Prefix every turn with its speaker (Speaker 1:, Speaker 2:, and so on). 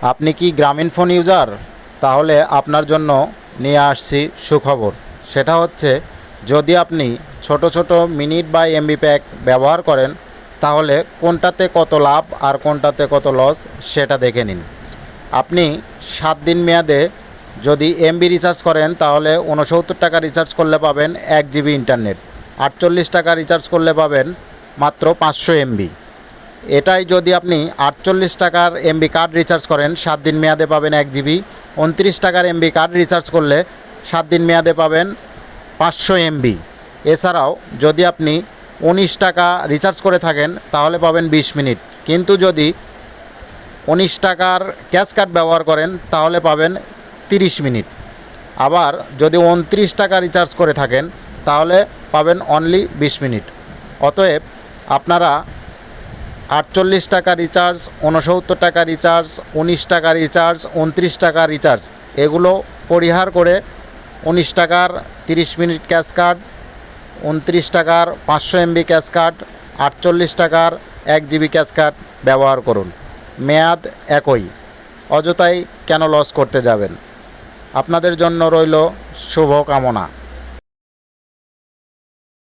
Speaker 1: আপনি কি গ্রামীণ ফোন ইউজার? তাহলে আপনার জন্য নিয়ে আসছি সুখবর। সেটা হচ্ছে, যদি আপনি ছোট ছোট মিনিট বা এমবি প্যাক ব্যবহার করেন, তাহলে কোনটাতে কত লাভ আর কোনটাতে কত লস সেটা দেখে নিন। আপনি 7 দিন মেয়াদে যদি এমবি রিচার্জ করেন, তাহলে 69 টাকা রিচার্জ করলে পাবেন 1 জিবি ইন্টারনেট। 48 টাকা রিচার্জ করলে পাবেন মাত্র 500 এমবি। এটাই যদি আপনি 48 টাকার এমবি কার্ড রিচার্জ করেন, 7 দিন মেয়াদে পাবেন 1 জিবি। 29 টাকার এমবি কার্ড রিচার্জ করলে 7 দিন মেয়াদে পাবেন 500 এমবি। এছাড়াও যদি আপনি 19 টাকা রিচার্জ করে থাকেন, তাহলে পাবেন 20 মিনিট। কিন্তু যদি 19 টাকার ক্যাশ কার্ড ব্যবহার করেন, তাহলে পাবেন 30 মিনিট। আবার যদি 29 টাকা রিচার্জ করে থাকেন, তাহলে পাবেন অনলি 20 মিনিট। অতএব আপনারা 48 টাকা রিচার্জ, 69 টাকা রিচার্জ, 19 টাকা রিচার্জ, 29 টাকা রিচার্জ এগুলো পরিহার করে 19 টাকার 30 মিনিট ক্যাশ কার্ড, 29 টাকার 500 এমবি ক্যাশ কার্ড, 48 টাকার 1 জিবি ক্যাশ কার্ড ব্যবহার করুন। মেয়াদ একই। অযথাই কেন লস করতে যাবেন? আপনাদের জন্য রইল শুভকামনা।